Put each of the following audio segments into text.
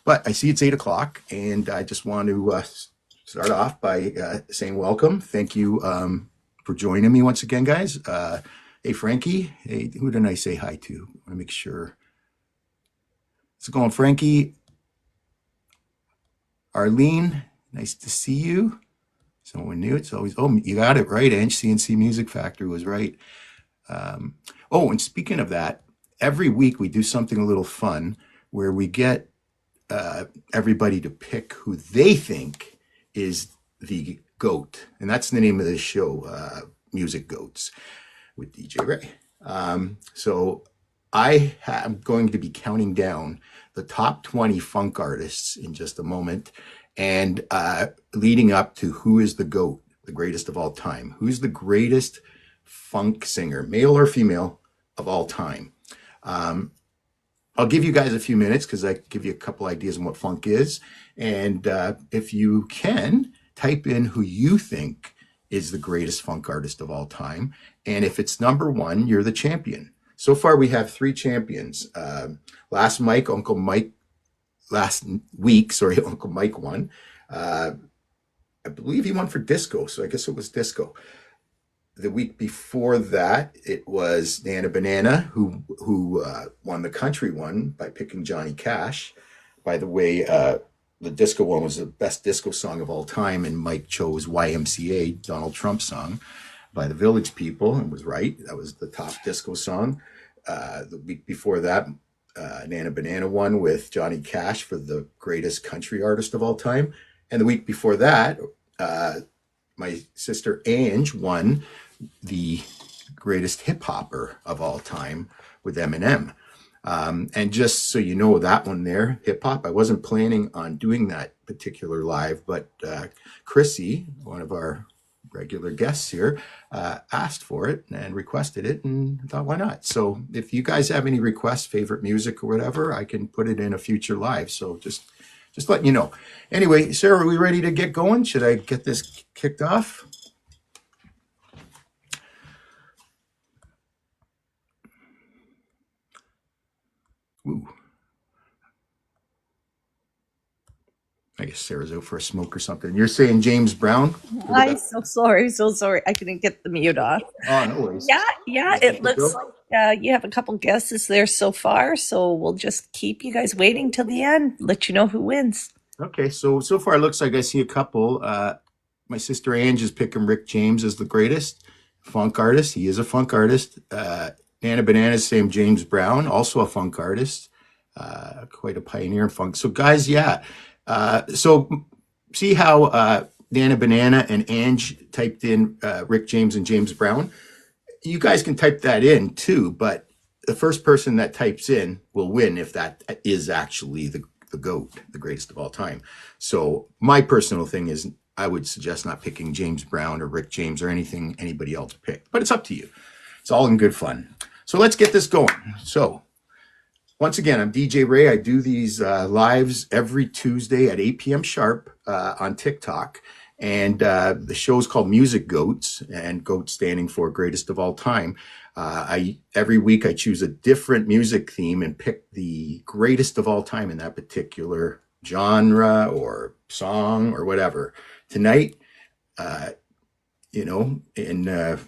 But I see it's 8 o'clock, and I just want to start off by saying welcome. Thank you for joining me once again, guys. Hey, Frankie. Hey, who didn't I say hi to? I want to make sure. How's it going, Frankie? Arlene, nice to see you. Someone new. It's always, oh, you got it right, Ange. CNC Music Factory was right. Oh, and speaking of that, every week we do something a little fun where we get everybody to pick who they think is the GOAT. And that's the name of this show, Music Goats with DJ Ray. So I am going to be counting down the top 20 funk artists in just a moment, and leading up to who is the GOAT, the greatest of all time. Who's the greatest funk singer, male or female, of all time? I'll give you guys a few minutes because I give you a couple ideas on what funk is. And if you can, type in who you think is the greatest funk artist of all time. And if it's number one, you're the champion. So far, we have 3 champions. Last week, Uncle Mike won. I believe he won for disco, so I guess it was disco. The week before that, it was Nana Banana who won the country one by picking Johnny Cash. By the way, the disco one was the best disco song of all time, and Mike chose YMCA, Donald Trump song, by the Village People, and was right. That was the top disco song. The week before that, Nana Banana won with Johnny Cash for the greatest country artist of all time. And the week before that, my sister Ange won the greatest hip hopper of all time with Eminem. And just so you know, that one there, hip hop, I wasn't planning on doing that particular live, but Chrissy, one of our regular guests here, asked for it and requested it, and I thought, why not? So if you guys have any requests, favorite music or whatever, I can put it in a future live. So just letting you know. Anyway, Sarah, are we ready to get going? Should I get this kicked off? Ooh. I guess Sarah's out for a smoke or something. You're saying James Brown? I'm so sorry. I couldn't get the mute off. Oh, no worries. Yeah. It looks like you have a couple guesses there so far, so we'll just keep you guys waiting till the end. Let you know who wins. Okay, so far it looks like I see a couple. My sister Ange is picking Rick James as the greatest funk artist. He is a funk artist. Nana Banana's saying James Brown, also a funk artist, quite a pioneer in funk. So guys, yeah. So see how Nana Banana and Ange typed in Rick James and James Brown? You guys can type that in too, but the first person that types in will win if that is actually the GOAT, the greatest of all time. So my personal thing is I would suggest not picking James Brown or Rick James or anybody else picked, but it's up to you. It's all in good fun. So let's get this going. So once again, I'm DJ Ray. I do these lives every Tuesday at 8 p.m. sharp on TikTok. And the show is called Music Goats, and GOAT standing for greatest of all time. Every week I choose a different music theme and pick the greatest of all time in that particular genre or song or whatever. Tonight, in a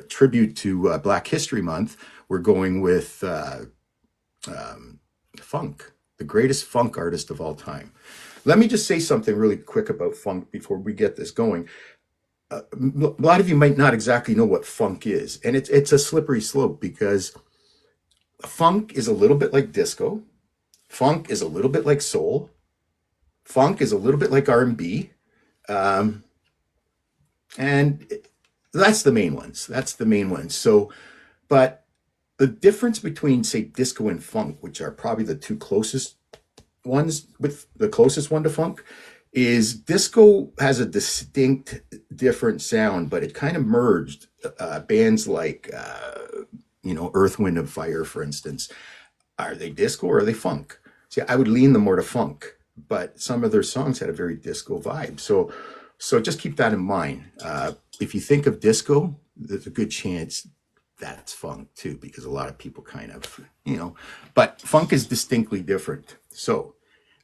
tribute to Black History Month, we're going with funk, the greatest funk artist of all time. Let me just say something really quick about funk before we get this going. A lot of you might not exactly know what funk is, and it's a slippery slope because funk is a little bit like disco. Funk is a little bit like soul. Funk is a little bit like R&B. And that's the main ones. So, but the difference between, say, disco and funk, which are probably the two closest ones, with the closest one to funk, is disco has a distinct different sound, but it kind of merged bands like Earth, Wind and Fire, for instance. Are they disco or are they funk? See, I would lean them more to funk, but some of their songs had a very disco vibe. So just keep that in mind. If you think of disco, there's a good chance that's funk too, because a lot of people kind of, but funk is distinctly different. So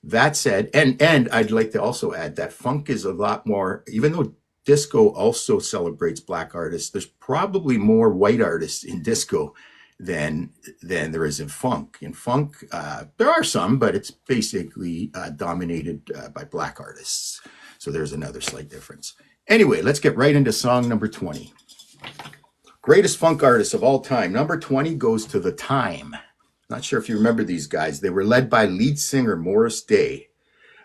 That said, and I'd like to also add that funk is a lot more, even though disco also celebrates black artists, there's probably more white artists in disco than there is in funk. In funk, there are some, but it's basically dominated by black artists. So there's another slight difference. Anyway, let's get right into song number 20. Greatest funk artists of all time. Number 20 goes to The Time. Not sure if you remember these guys. They were led by lead singer Morris Day.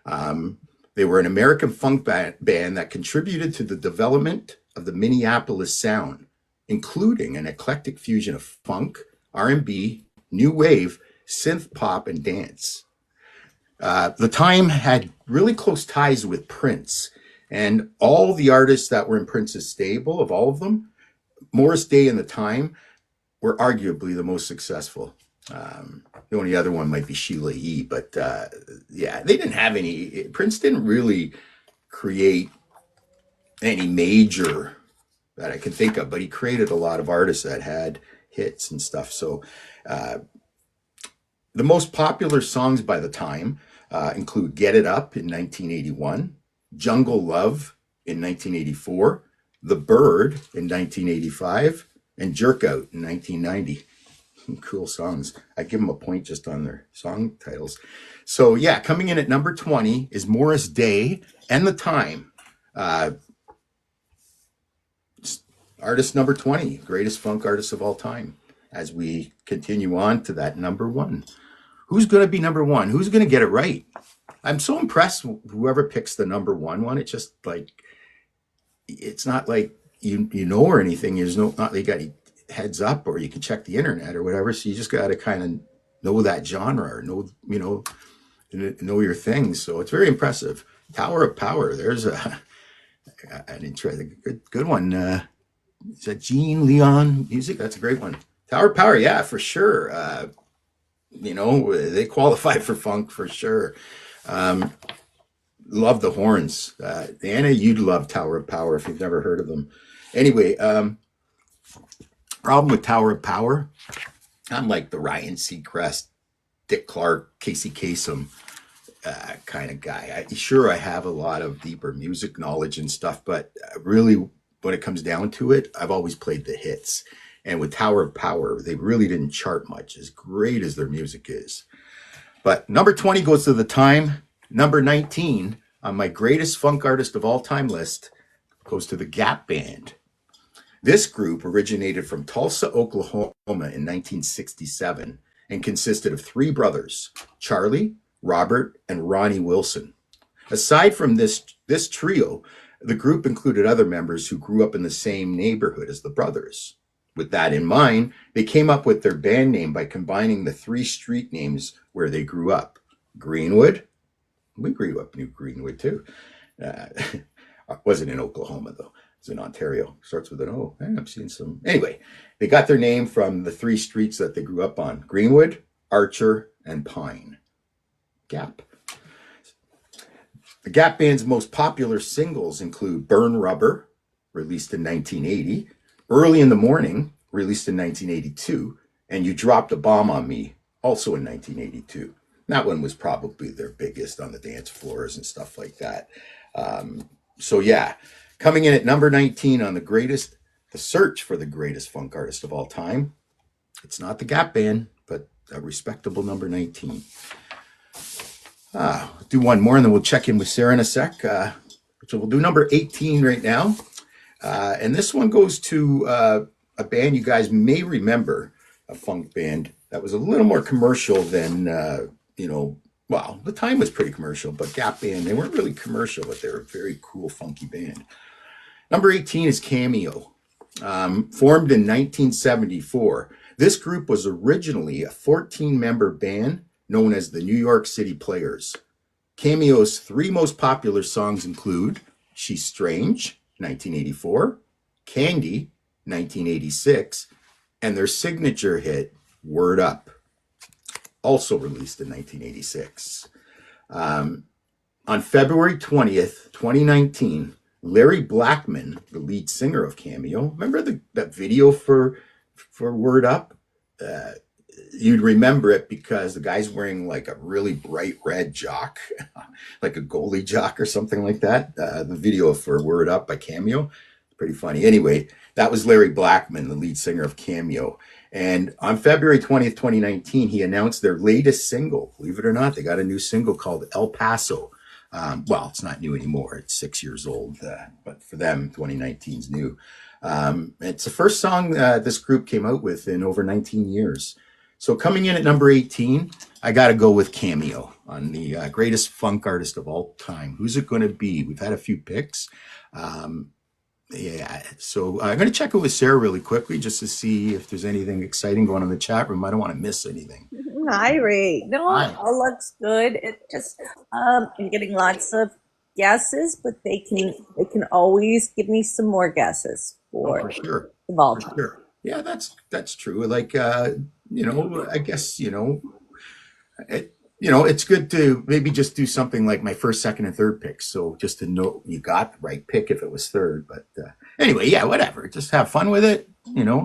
They were an American funk band that contributed to the development of the Minneapolis sound, including an eclectic fusion of funk, R&B, new wave, synth pop, and dance. The Time had really close ties with Prince, and all the artists that were in Prince's stable, of all of them, Morris Day and The Time were arguably the most successful. The only other one might be Sheila E., but yeah, they didn't have any. Prince didn't really create any major that I can think of, but he created a lot of artists that had hits and stuff. So the most popular songs by The Time include Get It Up in 1981, Jungle Love in 1984, The Bird in 1985, and Jerk Out in 1990. Cool songs. I give them a point just on their song titles. So yeah, coming in at number 20 is Morris Day and The Time. Artist number 20, greatest funk artist of all time. As we continue on to that number one. Who's going to be number one? Who's going to get it right? I'm so impressed with whoever picks the number one. It's just like, it's not like you know or anything. There's not like you got heads up or you can check the internet or whatever. So you just got to kind of know that genre or know your things. So it's very impressive. Tower of Power. There's an interesting, good one. Is that Gene Leon music? That's a great one. Tower of Power. Yeah, for sure. They qualify for funk for sure. Love the horns. Anna, you'd love Tower of Power if you've never heard of them. Anyway, problem with Tower of Power, I'm like the Ryan Seacrest, Dick Clark, Casey Kasem kind of guy. Sure, I have a lot of deeper music knowledge and stuff, but really when it comes down to it, I've always played the hits. And with Tower of Power, they really didn't chart much, as great as their music is. But number 20 goes to The Time. Number 19 on my greatest funk artist of all time list goes to the Gap Band. This group originated from Tulsa, Oklahoma in 1967 and consisted of three brothers, Charlie, Robert, and Ronnie Wilson. Aside from this trio, the group included other members who grew up in the same neighborhood as the brothers. With that in mind, they came up with their band name by combining the three street names where they grew up. Greenwood. We grew up in Greenwood too. Wasn't in Oklahoma though. It's in Ontario. Starts with an O. I've seen some. Anyway, they got their name from the three streets that they grew up on. Greenwood, Archer, and Pine. Gap. The Gap Band's most popular singles include Burn Rubber, released in 1980, Early in the Morning, released in 1982, and You Dropped a Bomb on Me, also in 1982. That one was probably their biggest on the dance floors and stuff like that. So yeah, coming in at number 19 on the search for the greatest funk artist of all time. It's not the Gap Band, but a respectable number 19. Do one more and then we'll check in with Sarah in a sec. So we'll do number 18 right now. And this one goes to a band you guys may remember, a funk band that was a little more commercial than, well, The Time was pretty commercial, but Gap Band, they weren't really commercial, but they were a very cool, funky band. Number 18 is Cameo. Formed in 1974. This group was originally a 14-member band known as the New York City Players. Cameo's three most popular songs include She's Strange, 1984, Candy, 1986, and their signature hit, Word Up, also released in 1986. On February 20th, 2019, Larry Blackman, the lead singer of Cameo, remember that video for Word Up? you'd remember it because the guy's wearing like a really bright red jock, like a goalie jock or something like that. The video for Word Up by Cameo, pretty funny. Anyway, that was Larry Blackman, the lead singer of Cameo. And on February 20th, 2019, he announced their latest single. Believe it or not, they got a new single called El Paso. Well, it's not new anymore. It's 6 years old, but for them, 2019 is new. It's the first song this group came out with in over 19 years. So coming in at number 18, I got to go with Cameo on the greatest funk artist of all time. Who's it going to be? We've had a few picks. Yeah, so I'm going to check it with Sarah really quickly just to see if there's anything exciting going on in the chat room. I don't want to miss anything. Hi, Ray. No, Hi. all looks good. It just I'm getting lots of guesses, but they can always give me some more guesses For sure. of all For time. sure. Yeah, that's true. Like I guess it's good to maybe just do something like my first, second, and third picks. So just to know you got the right pick if it was third. But anyway, yeah, whatever. Just have fun with it.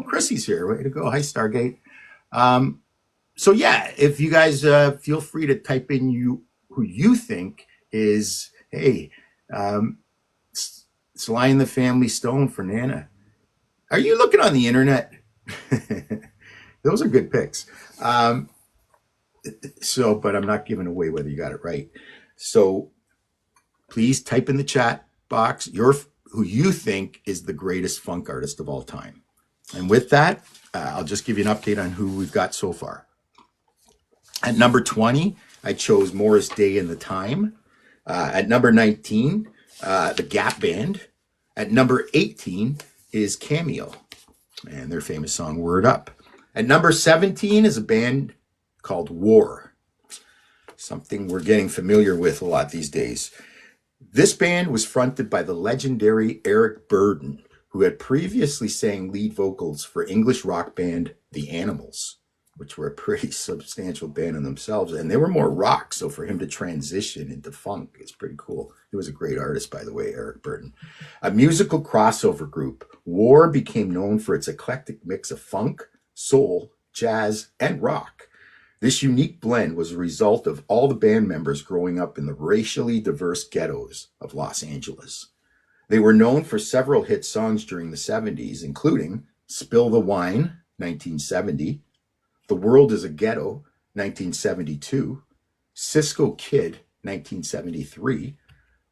Chrissy's here. Way to go. Hi, Stargate. So yeah, if you guys feel free to type in who you think is, hey, Sly and the Family Stone for Nana. Are you looking on the internet? Those are good picks. But I'm not giving away whether you got it right. So please type in the chat box who you think is the greatest funk artist of all time. And with that, I'll just give you an update on who we've got so far. At number 20, I chose Morris Day and the Time. At number 19, the Gap Band. At number 18 is Cameo and their famous song Word Up. At number 17 is a band called War, something we're getting familiar with a lot these days. This band was fronted by the legendary Eric Burdon, who had previously sang lead vocals for English rock band The Animals, which were a pretty substantial band in themselves, and they were more rock, so for him to transition into funk is pretty cool. He was a great artist, by the way, Eric Burdon. A musical crossover group, War became known for its eclectic mix of funk, soul, jazz, and rock. This unique blend was a result of all the band members growing up in the racially diverse ghettos of Los Angeles. They were known for several hit songs during the 70s, including Spill the Wine, 1970, The World is a Ghetto, 1972, Cisco Kid, 1973,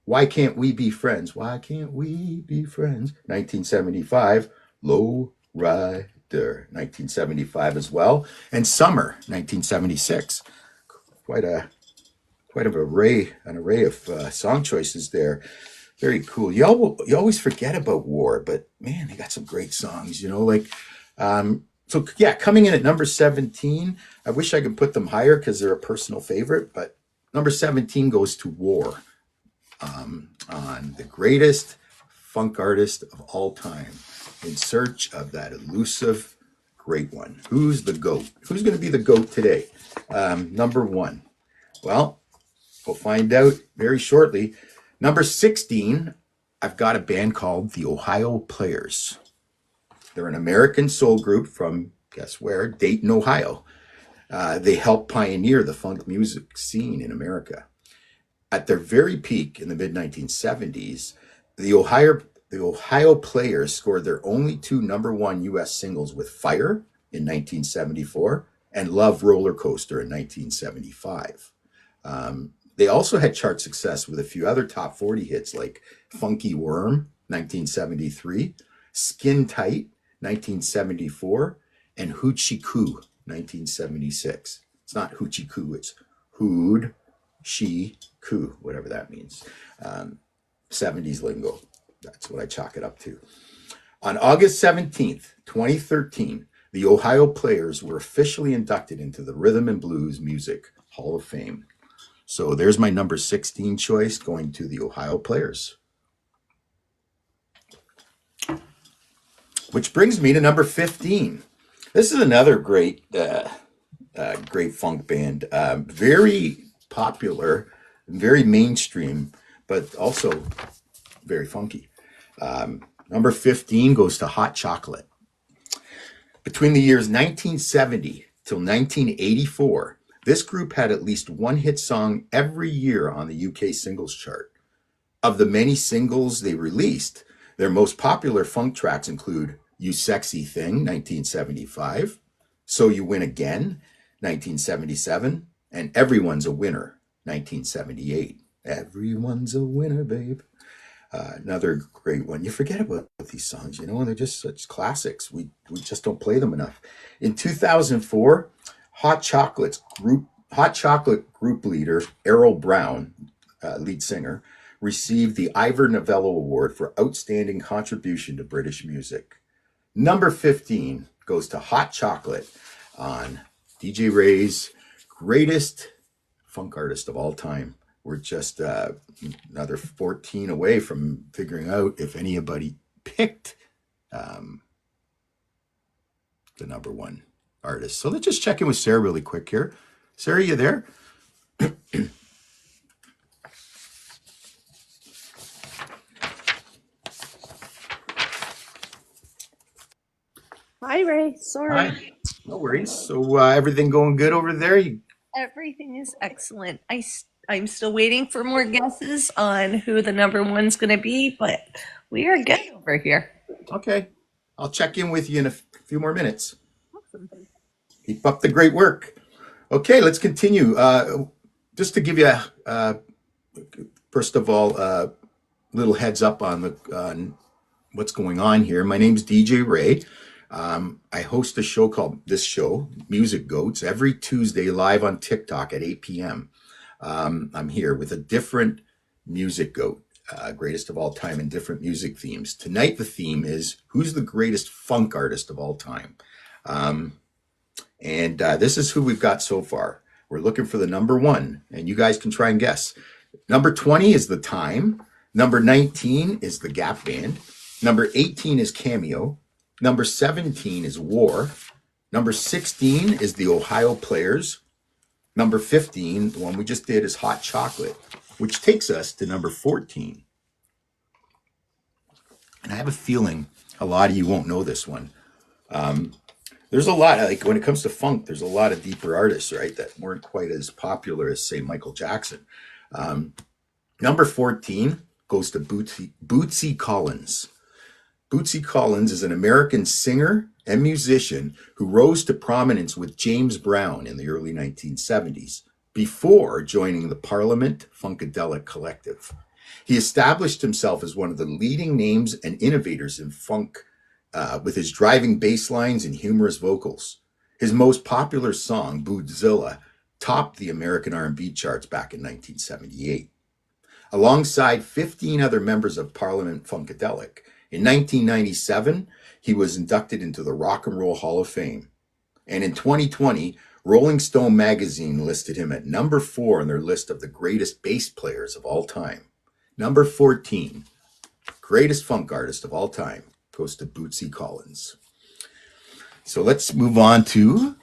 Why Can't We Be Friends? Why Can't We Be Friends? 1975, Low Rider, 1975 as well, and Summer, 1976. Quite an array of song choices there. Very cool. You always forget about War, but man, they got some great songs. So yeah, coming in at number 17. I wish I could put them higher because they're a personal favorite, but number 17 goes to War, on the greatest funk artist of all time, in search of that elusive great one. Who's the GOAT? Who's going to be the GOAT today? Number one. Well, we'll find out very shortly. Number 16, I've got a band called the Ohio Players. They're an American soul group from, guess where? Dayton, Ohio. They helped pioneer the funk music scene in America. At their very peak in the mid-1970s, the Ohio Players scored their only two number one U.S. singles with Fire in 1974 and Love Roller Coaster in 1975. They also had chart success with a few other top 40 hits like Funky Worm, 1973, Skin Tight, 1974, and Hoochie Coo, 1976. It's not Hoochie Coo, it's Hood, She, Coo, whatever that means. 70s lingo. That's what I chalk it up to. On August 17th, 2013, the Ohio Players were officially inducted into the Rhythm and Blues Music Hall of Fame. So there's my number 16 choice going to the Ohio Players. Which brings me to number 15. This is another great funk band. Very popular, very mainstream, but also very funky. Number 15 goes to Hot Chocolate. Between the years 1970 to till 1984, this group had at least one hit song every year on the UK singles chart. Of the many singles they released, their most popular funk tracks include You Sexy Thing, 1975, So You Win Again, 1977, and Everyone's a Winner, 1978. Everyone's a winner, babe. Another great one. You forget about these songs, you know, they're just such classics. We just don't play them enough. In 2004, Hot Chocolate group leader Errol Brown, lead singer, received the Ivor Novello Award for Outstanding Contribution to British Music. Number 15 goes to Hot Chocolate on DJ Ray's greatest funk artist of all time. We're just another 14 away from figuring out if anybody picked the number one artist. So let's just check in with Sarah really quick here. Sarah, you there? Hi, Ray. Sorry. Hi. No worries. So everything going good over there? Everything is excellent. I'm still waiting for more guesses on who the number one's going to be, but we are good over here. Okay. I'll check in with you in a few more minutes. Awesome. Keep up the great work. Okay, let's continue. Just to give you, first of all, a little heads up on what's going on here. My name's DJ Ray. I host a show called Music Goats, every Tuesday live on TikTok at 8 p.m. I'm here with a different music goat, greatest of all time in different music themes. Tonight, the theme is who's the greatest funk artist of all time? And this is who we've got so far. We're looking for the number one, and you guys can try and guess. Number 20 is The Time. Number 19 is the Gap Band. Number 18 is Cameo. Number 17 is War. Number 16 is the Ohio Players. Number 15, the one we just did, is Hot Chocolate, which takes us to number 14. And I have a feeling a lot of you won't know this one. There's a lot, like when it comes to funk, there's a lot of deeper artists, right, that weren't quite as popular as, say, Michael Jackson. Number 14 goes to Bootsy Collins. Bootsy Collins is an American singer and musician who rose to prominence with James Brown in the early 1970s, before joining the Parliament Funkadelic Collective. He established himself as one of the leading names and innovators in funk, with his driving bass lines and humorous vocals. His most popular song, Bootzilla, topped the American R&B charts back in 1978. Alongside 15 other members of Parliament Funkadelic, in 1997, he was inducted into the Rock and Roll Hall of Fame. And in 2020, Rolling Stone magazine listed him at number 4 on their list of the greatest bass players of all time. Number 14, greatest funk artist of all time, goes to Bootsy Collins. So let's move on to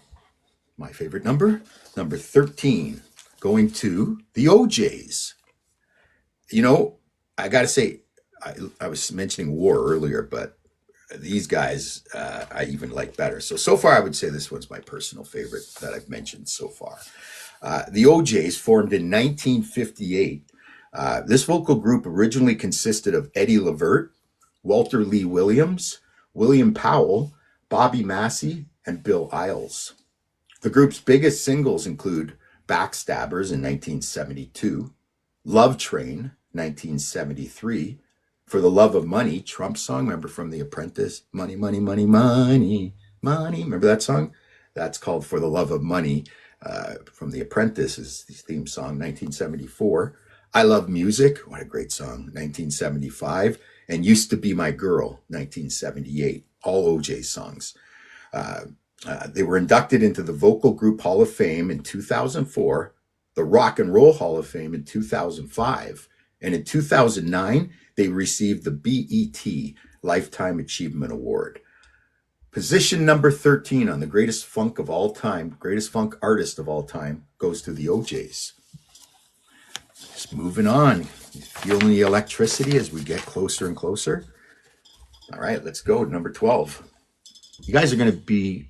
my favorite number 13, going to the O'Jays. You know, I got to say, I was mentioning War earlier, but these guys I even like better. So far, I would say this one's my personal favorite that I've mentioned so far. The O'Jays, formed in 1958. This vocal group originally consisted of Eddie Levert, Walter Lee Williams, William Powell, Bobby Massey, and Bill Isles. The group's biggest singles include Backstabbers in 1972, Love Train, 1973, For the Love of Money, Trump song, remember from The Apprentice? Money, money, money, money, money. Remember that song? That's called For the Love of Money, from The Apprentice, is the theme song, 1974. I Love Music, what a great song, 1975. And Used to Be My Girl, 1978. All OJ songs. They were inducted into the Vocal Group Hall of Fame in 2004, the Rock and Roll Hall of Fame in 2005, and in 2009, they received the BET Lifetime Achievement Award. Position number 13 on the greatest funk of all time, greatest funk artist of all time, goes to the O'Jays. Just moving on. Feeling the electricity as we get closer and closer. All right, let's go. Number 12. You guys are going to be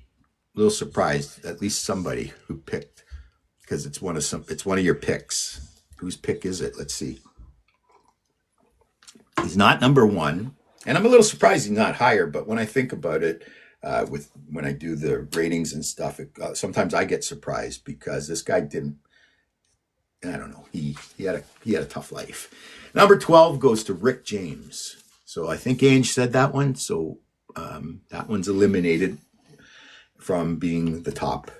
a little surprised. At least somebody who picked, because it's one of your picks. Whose pick is it? Let's see. He's not number one, and I'm a little surprised he's not higher. But when I think about it, when I do the ratings and stuff, sometimes I get surprised because this guy didn't. I don't know. He had a tough life. Number 12 goes to Rick James. So I think Ange said that one. So that one's eliminated from being the top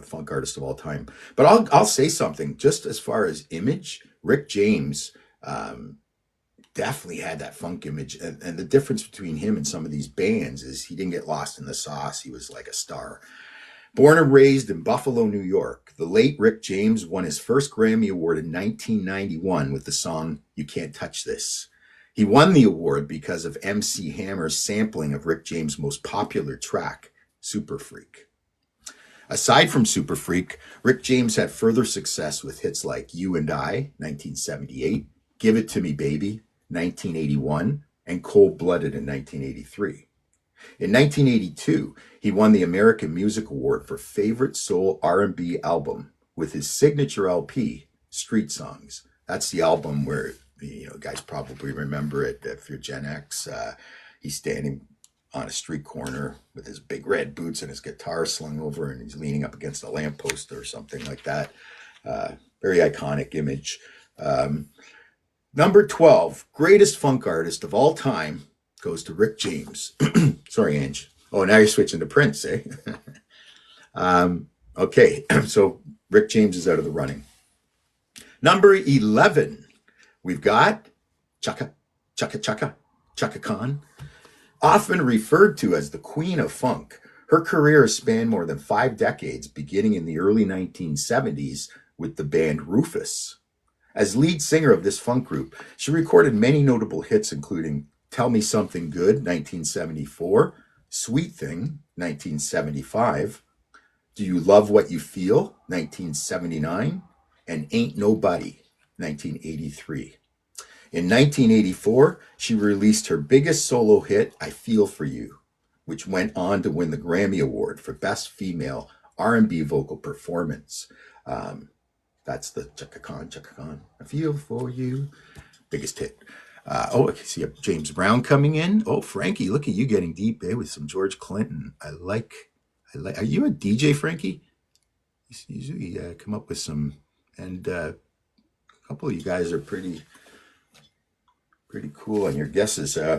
funk artist of all time. But I'll say something just as far as image. Rick James definitely had that funk image, and the difference between him and some of these bands is he didn't get lost in the sauce. He was like a star. Born and raised in Buffalo, New York, the late Rick James won his first Grammy Award in 1991 with the song You Can't Touch This. He won the award because of MC Hammer's sampling of Rick James' most popular track, Super Freak. Aside from Super Freak, Rick James had further success with hits like You and I, 1978, Give It to Me Baby, 1981, and Cold Blooded in 1983. In 1982, he won the American Music Award for Favorite Soul R&B Album with his signature LP, Street Songs. That's the album where, guys probably remember it if you're Gen X. He's standing on a street corner with his big red boots and his guitar slung over, and he's leaning up against a lamppost or something like that. Very iconic image. Number 12, greatest funk artist of all time, goes to Rick James. Sorry, Ange. Oh, now you're switching to Prince, eh? Okay, so Rick James is out of the running. Number 11, we've got Chaka Khan. Often referred to as the Queen of Funk, her career spanned more than 5 decades, beginning in the early 1970s with the band Rufus. As lead singer of this funk group, she recorded many notable hits, including Tell Me Something Good, 1974, Sweet Thing, 1975, Do You Love What You Feel, 1979, and Ain't Nobody, 1983. In 1984, she released her biggest solo hit, I Feel For You, which went on to win the Grammy Award for Best Female R&B Vocal Performance. That's the Chaka Khan, I Feel For You, biggest hit. I can see James Brown coming in. Oh, Frankie, look at you getting deep, with some George Clinton. I like. Are you a DJ, Frankie? You usually come up with some, and a couple of you guys are pretty cool on your guesses. In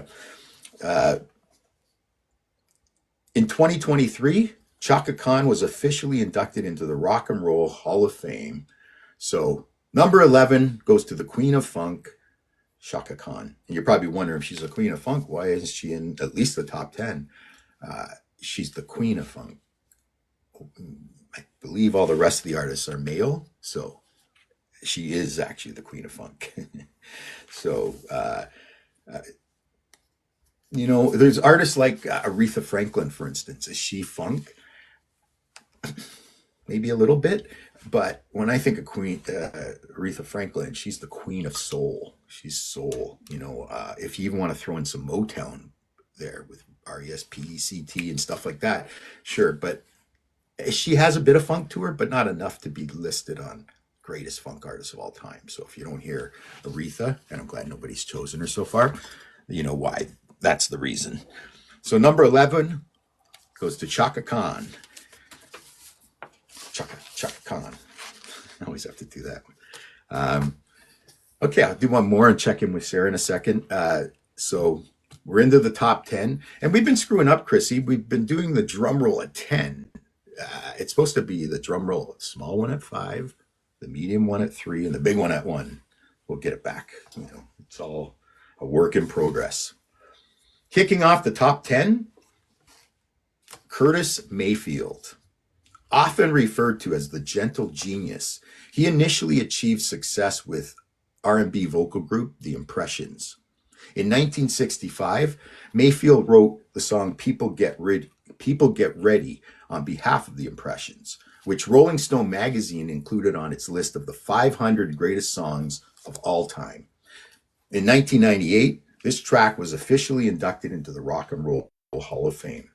2023, Chaka Khan was officially inducted into the Rock and Roll Hall of Fame. So number 11 goes to the Queen of Funk, Chaka Khan. And you're probably wondering, if she's a Queen of Funk, why isn't she in at least the top 10? She's the Queen of Funk. I believe all the rest of the artists are male, so she is actually the Queen of Funk. So, there's artists like Aretha Franklin, for instance. Is she funk? Maybe a little bit. But when I think of Aretha Franklin, she's the queen of soul. She's soul. If you even want to throw in some Motown there with R.E.S.P.E.C.T. and stuff like that, sure. But she has a bit of funk to her, but not enough to be listed on greatest funk artists of all time. So if you don't hear Aretha, and I'm glad nobody's chosen her so far, you know why. That's the reason. So number 11 goes to Chaka Khan. Chaka Khan. I always have to do that one. Okay, I'll do one more and check in with Sarah in a second. So we're into the top 10. And we've been screwing up, Chrissy. We've been doing the drum roll at 10. It's supposed to be the drum roll, small one at 5, the medium one at 3, and the big one at 1. We'll get it back. It's all a work in progress. Kicking off the top 10, Curtis Mayfield. Often referred to as the gentle genius, he initially achieved success with R&B vocal group The Impressions. In 1965, Mayfield wrote the song People Get Ready on behalf of The Impressions, which Rolling Stone magazine included on its list of the 500 greatest songs of all time. In 1998, this track was officially inducted into the Rock and Roll Hall of Fame.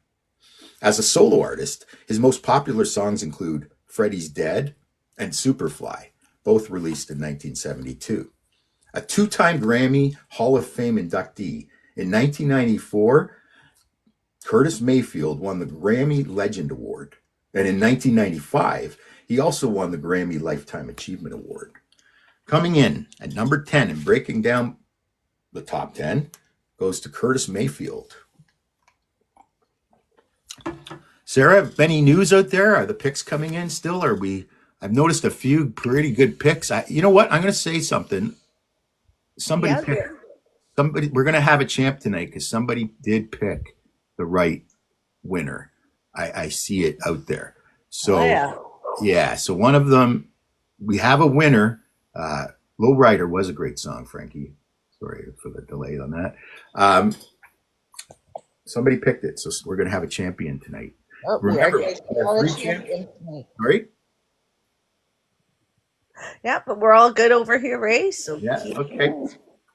As a solo artist, his most popular songs include Freddie's Dead and Superfly, both released in 1972. A two-time Grammy Hall of Fame inductee, in 1994, Curtis Mayfield won the Grammy Legend Award. And in 1995, he also won the Grammy Lifetime Achievement Award. Coming in at number 10 and breaking down the top 10 goes to Curtis Mayfield. Sarah, any news out there? Are the picks coming in still? I've noticed a few pretty good picks. You know what? I'm going to say something. Somebody Yeah. picked, somebody, we're going to have a champ tonight because somebody did pick the right winner. I see it out there. So, yeah. So one of them, we have a winner. Low Rider was a great song, Frankie. Sorry for the delay on that. Somebody picked it, so we're going to have a champion tonight. Oh, Remember, we are champion tonight. Right? Yeah, but we're all good over here, Ray. So Yeah. Okay.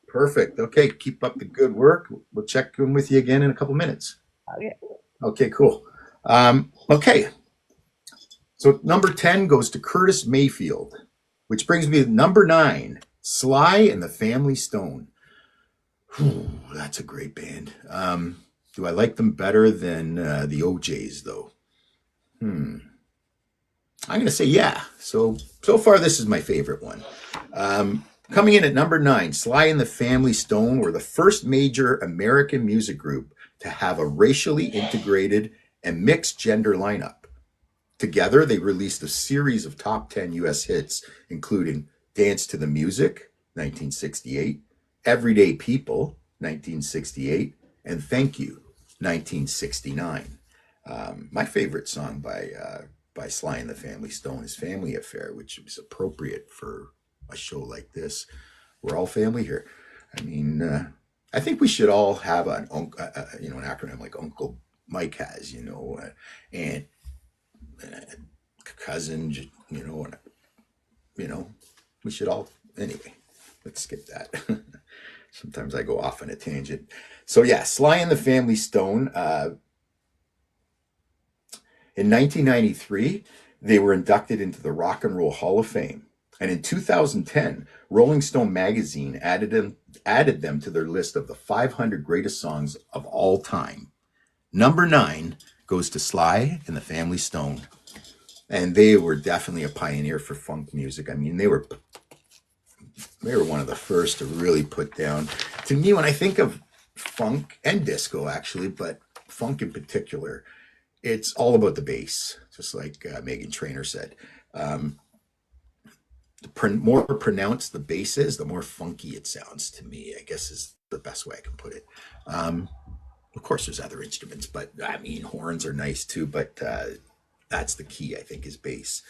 Perfect. Okay. Keep up the good work. We'll check in with you again in a couple minutes. Okay. Okay. Cool. Okay. So number 10 goes to Curtis Mayfield, which brings me to number 9, Sly and the Family Stone. Whew, that's a great band. Do I like them better than the OJs, though? I'm going to say yeah. So far, this is my favorite one. Coming in at number 9, Sly and the Family Stone were the first major American music group to have a racially integrated and mixed gender lineup. Together, they released a series of top 10 U.S. hits, including Dance to the Music, 1968, Everyday People, 1968, and Thank You, 1969. My favorite song by Sly and the Family Stone is Family Affair, which is appropriate for a show like this. We're all family here. I mean, I think we should all have an acronym like Uncle Mike has, and cousin, we should all, anyway, let's skip that. Sometimes I go off on a tangent. So yeah, Sly and the Family Stone, in 1993, they were inducted into the Rock and Roll Hall of Fame. And in 2010, Rolling Stone magazine added them to their list of the 500 greatest songs of all time. Number 9 goes to Sly and the Family Stone. And they were definitely a pioneer for funk music. I mean, they were one of the first to really put down. To me, when I think of funk and disco, actually, but funk in particular, it's all about the bass, just like Meghan Trainor said. The more pronounced the bass is, the more funky it sounds to me, I guess is the best way I can put it. Of course, there's other instruments, but I mean, horns are nice too, but that's the key, I think, is bass.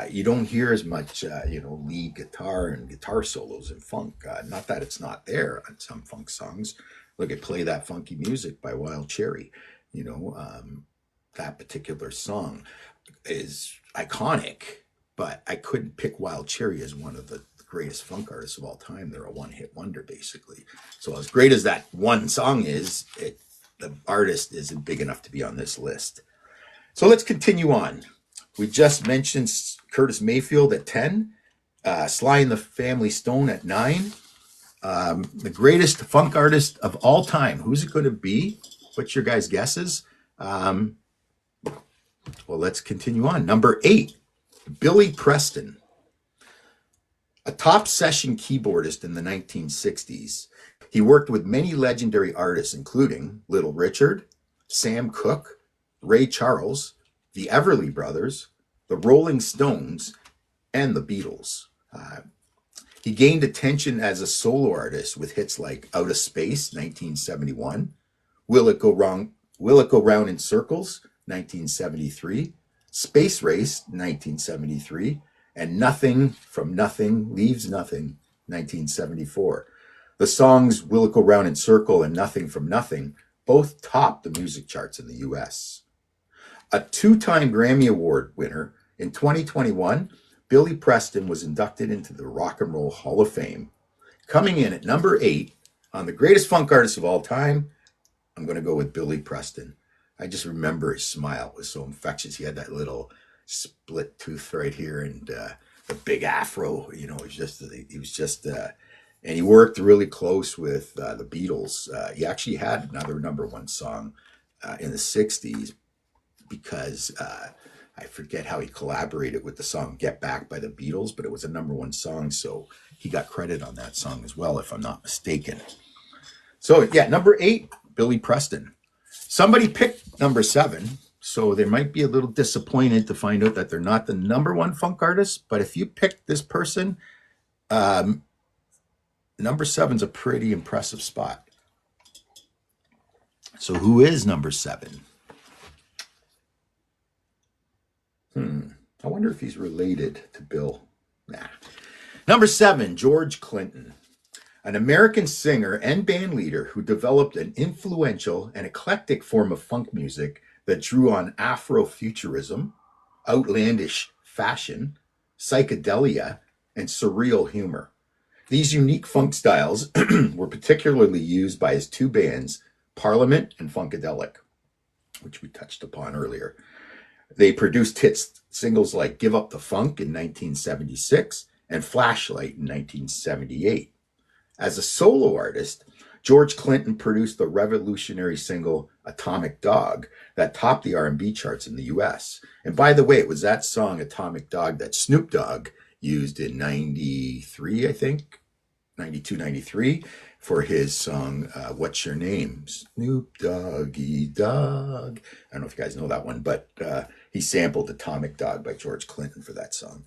You don't hear as much, lead guitar and guitar solos in funk. Not that it's not there on some funk songs. Look at Play That Funky Music by Wild Cherry. That particular song is iconic, but I couldn't pick Wild Cherry as one of the greatest funk artists of all time. They're a one-hit wonder, basically. So as great as that one song is, the artist isn't big enough to be on this list. So let's continue on. We just mentioned Curtis Mayfield at 10, Sly and the Family Stone at 9. The greatest funk artist of all time. Who's it going to be? What's your guys' guesses? Well, let's continue on. Number 8, Billy Preston. A top session keyboardist in the 1960s. He worked with many legendary artists, including Little Richard, Sam Cooke, Ray Charles, the Everly Brothers, the Rolling Stones, and the Beatles. He gained attention as a solo artist with hits like Out of Space, 1971, Will It Go Round in Circles, 1973, Space Race, 1973, and Nothing from Nothing Leaves Nothing, 1974. The songs Will It Go Round in Circle and Nothing from Nothing both topped the music charts in the US. A 2-time Grammy Award winner, in 2021, Billy Preston was inducted into the Rock and Roll Hall of Fame. Coming in at number 8 on the greatest funk artists of all time, I'm going to go with Billy Preston. I just remember his smile was so infectious. He had that little split tooth right here and the big afro. You know, he was just, and he worked really close with the Beatles. He actually had another number one song in the '60s because I forget how he collaborated with the song "Get Back" by the Beatles, but it was a number one song, so he got credit on that song as well, if I'm not mistaken. So yeah, number 8, Billy Preston. Somebody picked number 7, so they might be a little disappointed to find out that they're not the number one funk artist. But if you picked this person, number 7's a pretty impressive spot. So who is number 7? I wonder if he's related to Bill. Nah. Number 7, George Clinton, an American singer and band leader who developed an influential and eclectic form of funk music that drew on Afrofuturism, outlandish fashion, psychedelia, and surreal humor. These unique funk styles were particularly used by his 2 bands, Parliament and Funkadelic, which we touched upon earlier. They produced hits singles like Give Up the Funk in 1976 and Flashlight in 1978. As a solo artist, George Clinton produced the revolutionary single Atomic Dog that topped the R&B charts in the US. And by the way, it was that song Atomic Dog that Snoop Dogg used in 93, I think, 92, 93, for his song, What's Your Name? Snoop Doggy Dog. I don't know if you guys know that one, but he sampled Atomic Dog by George Clinton for that song.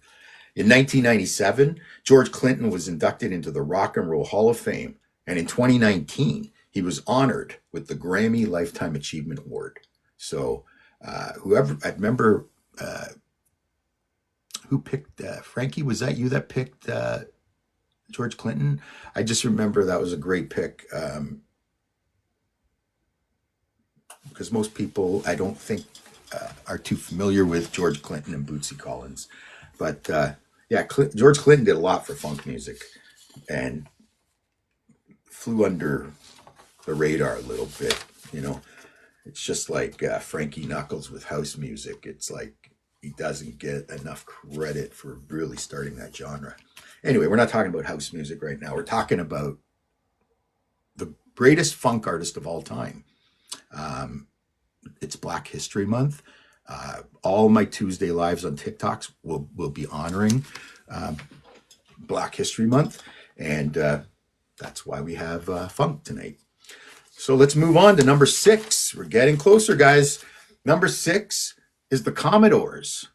In 1997, George Clinton was inducted into the Rock and Roll Hall of Fame, and in 2019, he was honored with the Grammy Lifetime Achievement Award. So I remember who picked, Frankie, was that you that picked George Clinton? I just remember that was a great pick because most people, I don't think, are too familiar with George Clinton and Bootsy Collins. But yeah, George Clinton did a lot for funk music and flew under the radar a little bit. You know, it's just like Frankie Knuckles with house music. It's like he doesn't get enough credit for really starting that genre. Anyway, we're not talking about house music right now. We're talking about the greatest funk artist of all time. It's Black History Month. All my Tuesday lives on TikToks will be honoring Black History Month, and that's why we have funk tonight. So let's move on to number 6. We're getting closer, guys. Number 6 is the Commodores.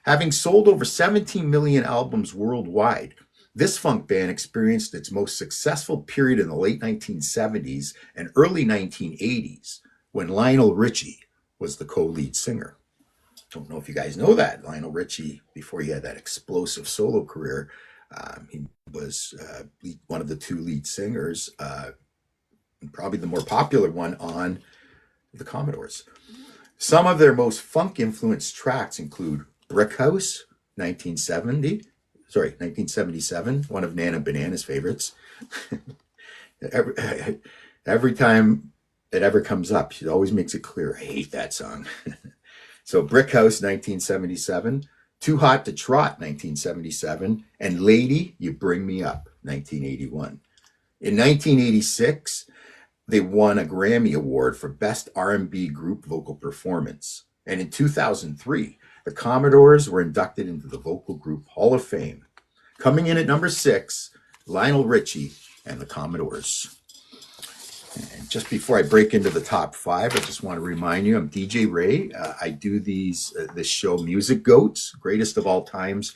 Having sold over 17 million albums worldwide, this funk band experienced its most successful period in the late 1970s and early 1980s when Lionel Richie was the co-lead singer. Don't know if you guys know that. Lionel Richie, before he had that explosive solo career, he was one of the 2 lead singers, probably the more popular one on the Commodores. Some of their most funk-influenced tracks include Brick House, 1977, one of Nana Banana's favorites. Every time it ever comes up, she always makes it clear, I hate that song. So Brick House, 1977, Too Hot to Trot, 1977, and Lady, You Bring Me Up, 1981. In 1986, they won a Grammy Award for Best R&B Group Vocal Performance. And in 2003, the Commodores were inducted into the Vocal Group Hall of Fame. Coming in at number 6, Lionel Richie and the Commodores. And just before I break into the top 5, I just want to remind you, I'm DJ Ray. I do this show, Music Goats, greatest of all times,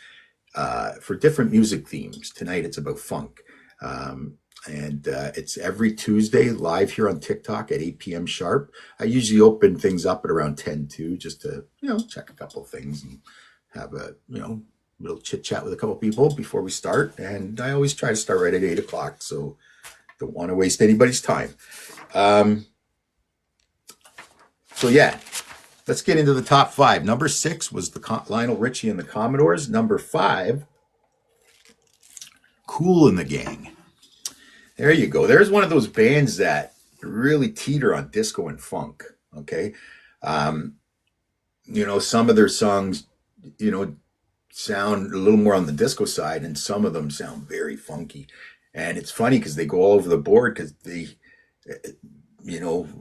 for different music themes. Tonight it's about funk. And it's every Tuesday live here on TikTok at 8 p.m. sharp. I usually open things up at around 10 just to, check a couple of things and have a, little chit chat with a couple of people before we start. And I always try to start right at 8 o'clock. So don't want to waste anybody's time. So yeah, let's get into the top 5. Number 6 was the Lionel Richie and the Commodores. Number 5, Kool and the Gang. There you go. There's one of those bands that really teeter on disco and funk. Okay. Um, some of their songs, you know, sound a little more on the disco side, and some of them sound very funky. And it's funny because they go all over the board because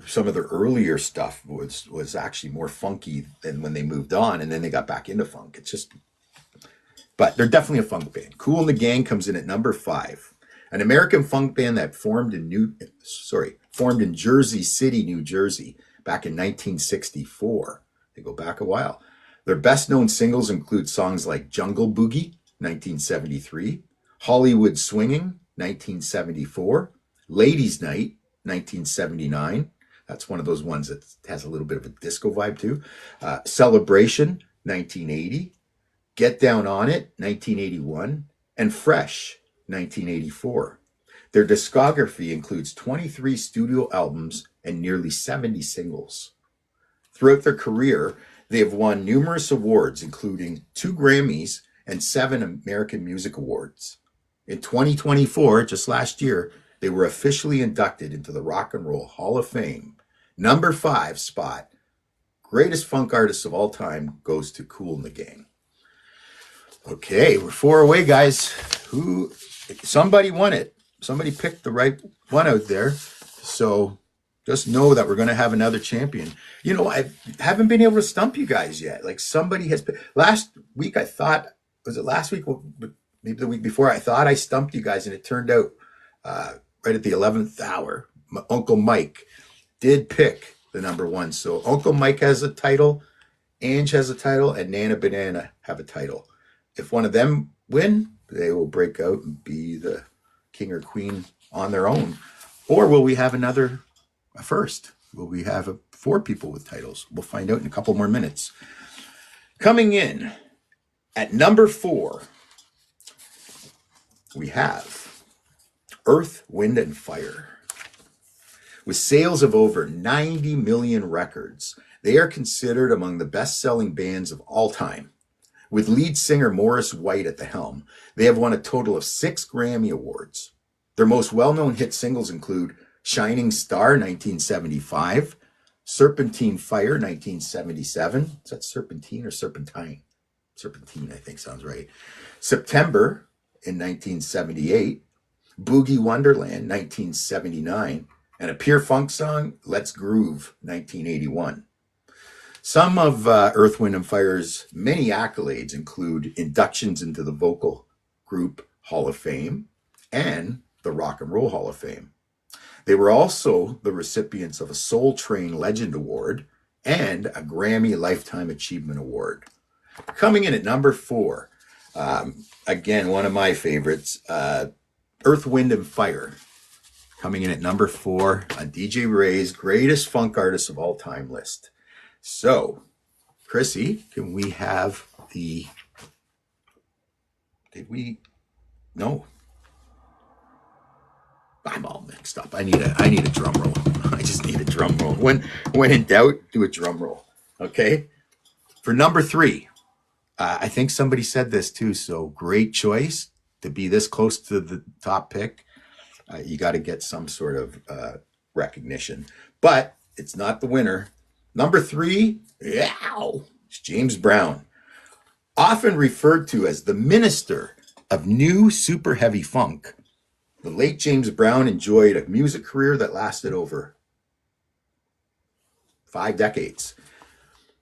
some of their earlier stuff was actually more funky than when they moved on, and then they got back into funk. But they're definitely a funk band. Kool and the Gang comes in at number 5, an American funk band that formed in Jersey City, New Jersey, back in 1964. They go back a while. Their best known singles include songs like Jungle Boogie, 1973, Hollywood Swinging, 1974, Ladies Night, 1979. That's one of those ones that has a little bit of a disco vibe too. Celebration, 1980, Get Down on It, 1981, and Fresh, 1984. Their discography includes 23 studio albums and nearly 70 singles. Throughout their career, they have won numerous awards, including 2 Grammys and 7 American Music Awards. In 2024, just last year, they were officially inducted into the Rock and Roll Hall of Fame. Number 5 spot, greatest funk artist of all time, goes to Kool and the Gang. Okay, we're 4 away, guys. Somebody won it. Somebody picked the right one out there. So just know that we're going to have another champion. I haven't been able to stump you guys yet. Like somebody has last week, I thought, was it last week? Maybe the week before, I thought I stumped you guys, and it turned out right at the 11th hour, my Uncle Mike did pick the number 1. So Uncle Mike has a title, Ange has a title, and Nana Banana have a title. If one of them win, they will break out and be the king or queen on their own. Or will we have a first? Will we have 4 people with titles? We'll find out in a couple more minutes. Coming in at number 4, we have Earth, Wind, and Fire. With sales of over 90 million records, they are considered among the best-selling bands of all time. With lead singer Morris White at the helm, they have won a total of 6 Grammy Awards. Their most well-known hit singles include Shining Star, 1975, Serpentine Fire, 1977. Is that Serpentine or Serpentine? Serpentine, I think sounds right. September in 1978, Boogie Wonderland, 1979, and a pure funk song, Let's Groove, 1981. Some of Earth, Wind, and Fire's many accolades include inductions into the Vocal Group Hall of Fame and the Rock and Roll Hall of Fame. They were also the recipients of a Soul Train Legend Award and a Grammy Lifetime Achievement Award. Coming in at number 4, again, one of my favorites, Earth, Wind, and Fire. Coming in at number 4 on DJ Ray's Greatest Funk Artists of All Time list. So, Chrissy, can we have no. I'm all mixed up. I need a drum roll. I just need a drum roll. When in doubt, do a drum roll. Okay? For number 3, I think somebody said this too, so great choice to be this close to the top pick. You got to get some sort of recognition. But it's not the winner. Number 3, it's James Brown. Often referred to as the minister of new super heavy funk, the late James Brown enjoyed a music career that lasted over 5 decades.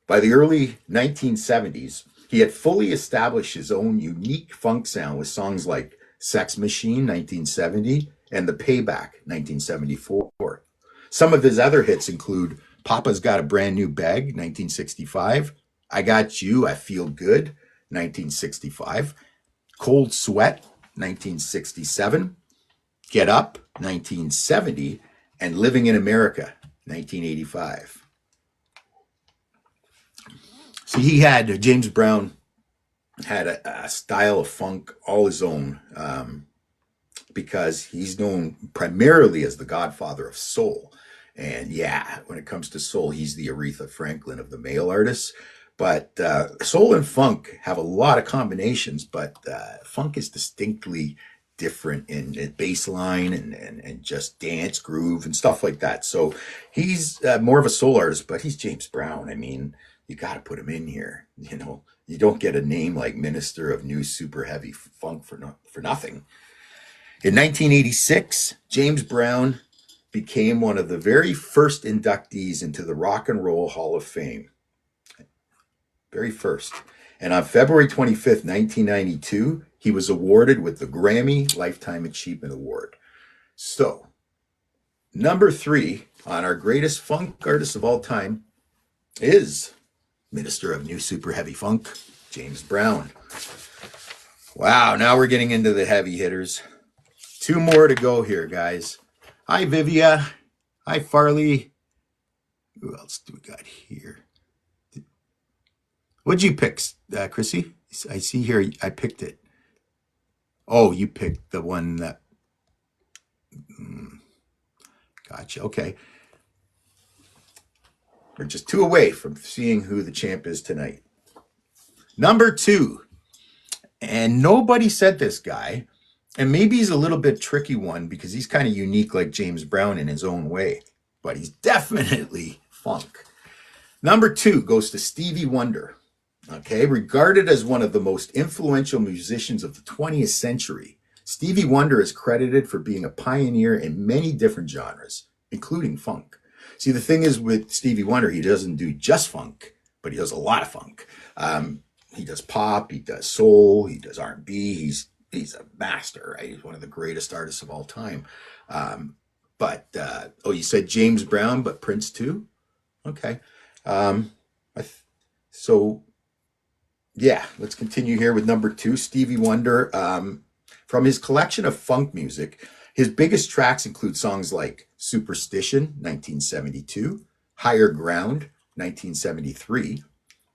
By the early 1970s, he had fully established his own unique funk sound with songs like Sex Machine, 1970, and The Payback, 1974. Some of his other hits include Papa's Got a Brand New Bag, 1965, I Got You, I Feel Good, 1965, Cold Sweat, 1967, Get Up, 1970, and Living in America, 1985. See, James Brown had a style of funk all his own, because he's known primarily as the godfather of soul. And yeah, when it comes to soul, he's the Aretha Franklin of the male artists. But soul and funk have a lot of combinations, but funk is distinctly different in bass line and just dance groove and stuff like that. So he's more of a soul artist, but he's James Brown. I mean, you got to put him in here. You know, you don't get a name like Minister of New Super Heavy Funk for nothing. In 1986, James Brown became one of the very first inductees into the Rock and Roll Hall of Fame. Very first. And on February 25th, 1992, he was awarded with the Grammy Lifetime Achievement Award. So, number 3 on our greatest funk artist of all time is Minister of New Super Heavy Funk, James Brown. Wow, now we're getting into the heavy hitters. 2 more to go here, guys. Hi, Vivia. Hi, Farley. Who else do we got here? What'd you pick, Chrissy? I see here I picked it. Oh, you picked the one that... Gotcha. Okay. We're just 2 away from seeing who the champ is tonight. Number 2. And nobody said this guy. And maybe he's a little bit tricky one because he's kind of unique like James Brown in his own way. But he's definitely funk. Number 2 goes to Stevie Wonder. Okay, regarded as one of the most influential musicians of the 20th century, Stevie Wonder is credited for being a pioneer in many different genres, including funk. See, the thing is with Stevie Wonder, he doesn't do just funk, but he does a lot of funk. He does pop, he does soul, he does R&B. He's a master, right? He's one of the greatest artists of all time. You said James Brown, but Prince too? Okay. Yeah, let's continue here with number 2, Stevie Wonder. From his collection of funk music, his biggest tracks include songs like Superstition, 1972, Higher Ground, 1973,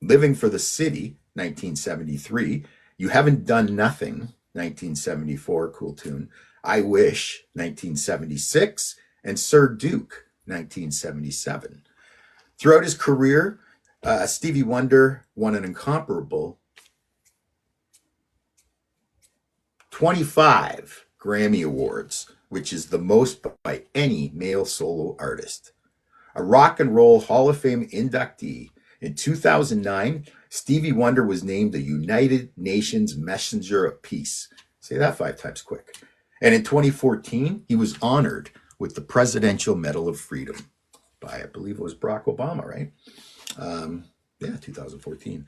Living for the City, 1973, You Haven't Done Nothing, 1974, cool tune, I Wish, 1976, and Sir Duke, 1977. Throughout his career, Stevie Wonder won an incomparable 25 Grammy Awards, which is the most by any male solo artist. A Rock and Roll Hall of Fame inductee, in 2009, Stevie Wonder was named the United Nations Messenger of Peace. Say that 5 times quick. And in 2014, he was honored with the Presidential Medal of Freedom by, I believe it was Barack Obama, right? 2014.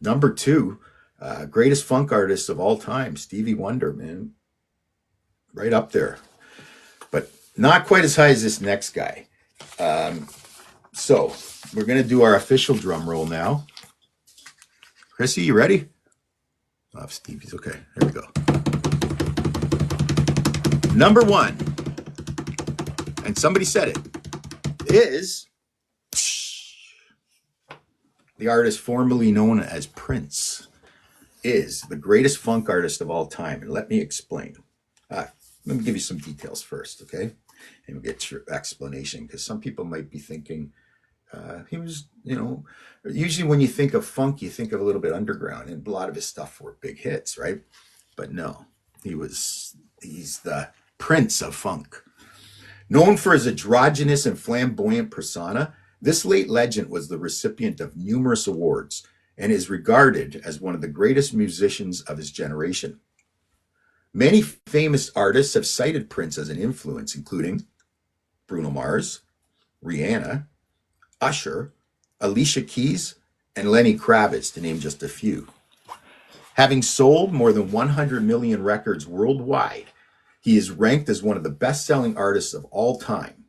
Number 2, greatest funk artist of all time, Stevie Wonder, man. Right up there. But not quite as high as this next guy. So we're going to do our official drum roll now. Chrissy, you ready? Oh, Stevie's okay. There we go. Number 1, and somebody said it, is the artist formerly known as Prince, is the greatest funk artist of all time. And let me explain. Let me give you some details first, okay? And we'll get your explanation, because some people might be thinking, he was, usually when you think of funk, you think of a little bit underground, and a lot of his stuff were big hits, right? But no, he's the Prince of funk. Known for his androgynous and flamboyant persona, this late legend was the recipient of numerous awards and is regarded as one of the greatest musicians of his generation. Many famous artists have cited Prince as an influence, including Bruno Mars, Rihanna, Usher, Alicia Keys, and Lenny Kravitz, to name just a few. Having sold more than 100 million records worldwide, he is ranked as one of the best-selling artists of all time.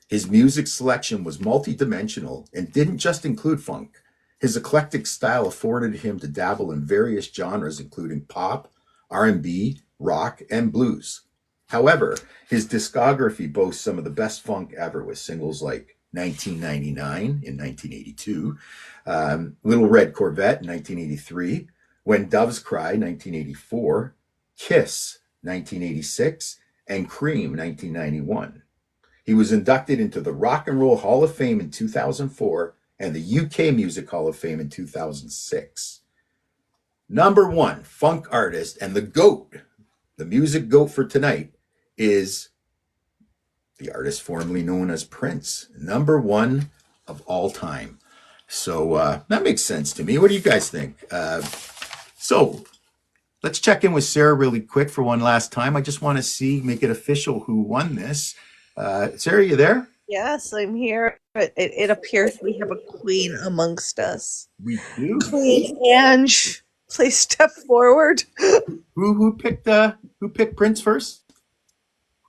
His music selection was multidimensional and didn't just include funk. His eclectic style afforded him to dabble in various genres, including pop, R&B, rock, and blues. However, his discography boasts some of the best funk ever, with singles like 1999 in 1982, Little Red Corvette in 1983, When Doves Cry 1984, Kiss 1986, and Cream 1991. He was inducted into the Rock and Roll Hall of Fame in 2004 and the UK Music Hall of Fame in 2006. Number one funk artist and the GOAT, the music GOAT for tonight, is the artist formerly known as Prince, number one of all time. So that makes sense to me. What do you guys think? So let's check in with Sarah really quick for one last time. I just want to make it official who won this. Sarah, you there? Yes, I'm here. It appears we have a queen amongst us. We do. Queen Ange, please step forward. Who picked Prince first?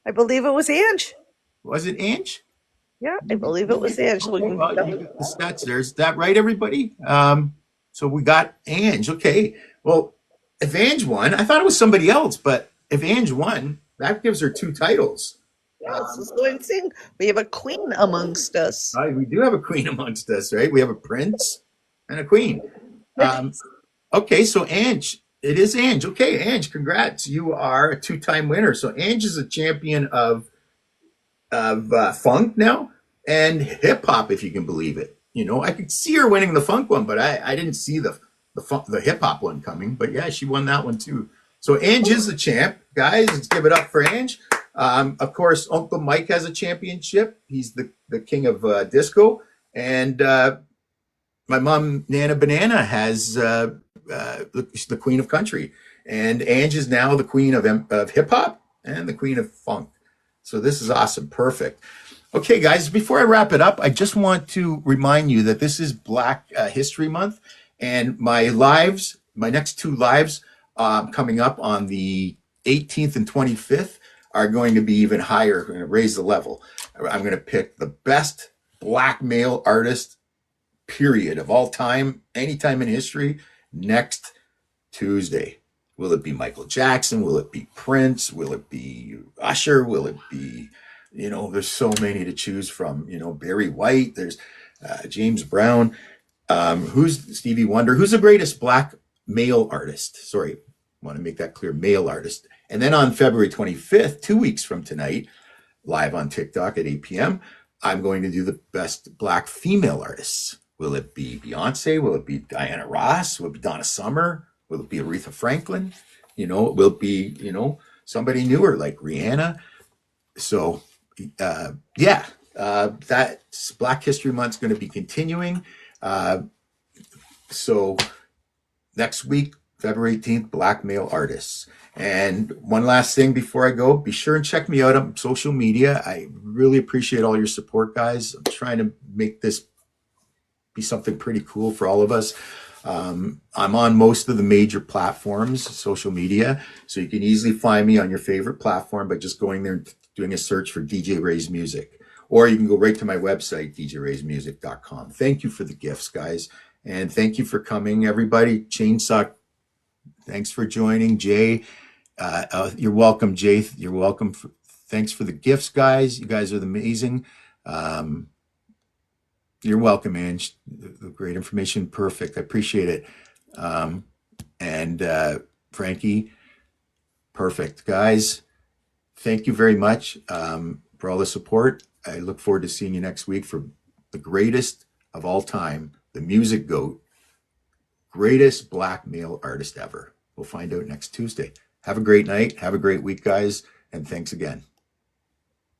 I believe it was Ange. Was it Ange? Yeah, I believe it was Ange. Okay, well, you got the stats there. Is that right, everybody? So we got Ange. Okay. Well, if Ange won, I thought it was somebody else, but if Ange won, that gives her 2 titles. Yes, so I'm saying we have a queen amongst us. We do have a queen amongst us, right? We have a prince and a queen. Okay, so Ange, it is Ange. Okay, Ange, congrats. You are a 2-time winner. So Ange is a champion of funk now and hip hop, if you can believe it. You know, I could see her winning the funk one, but I didn't see the hip hop one coming. But yeah, she won that one too. So Ange is the champ, guys. Let's give it up for Ange. Of course, Uncle Mike has a championship. He's the king of disco, and my mom Nana Banana has the queen of country, and Ange is now the queen of hip hop and the queen of funk. So this is awesome, perfect. Okay, guys, before I wrap it up, I just want to remind you that this is Black History Month, and my next 2 lives coming up on the 18th and 25th are going to be even higher. We're going to raise the level. I'm going to pick the best Black male artist, period, of all time, anytime in history, next Tuesday. Will it be Michael Jackson? Will it be Prince? Will it be Usher? Will it be, there's so many to choose from. Barry White, there's James Brown. Who's Stevie Wonder? Who's the greatest Black male artist? Sorry, I want to make that clear, male artist. And then on February 25th, 2 weeks from tonight, live on TikTok at 8 p.m., I'm going to do the best Black female artists. Will it be Beyonce? Will it be Diana Ross? Will it be Donna Summer? Will it be Aretha Franklin? Will it be, somebody newer like Rihanna? So, that's Black History Month's going to be continuing. So next week, February 18th, Black male artists. And one last thing before I go, be sure and check me out on social media. I really appreciate all your support, guys. I'm trying to make this be something pretty cool for all of us. I'm on most of the major platforms, social media, so you can easily find me on your favorite platform by just going there and doing a search for DJ Ray's Music. Or you can go right to my website, djraysmusic.com. Thank you for the gifts, guys. And thank you for coming, everybody. Chainsaw, thanks for joining. Jay, you're welcome. Jay, you're welcome. Thanks for the gifts, guys. You guys are amazing. You're welcome, Ange. The great information. Perfect. I appreciate it. And Frankie, perfect. Guys, thank you very much for all the support. I look forward to seeing you next week for the greatest of all time, the music GOAT, greatest Black male artist ever. We'll find out next Tuesday. Have a great night. Have a great week, guys. And thanks again.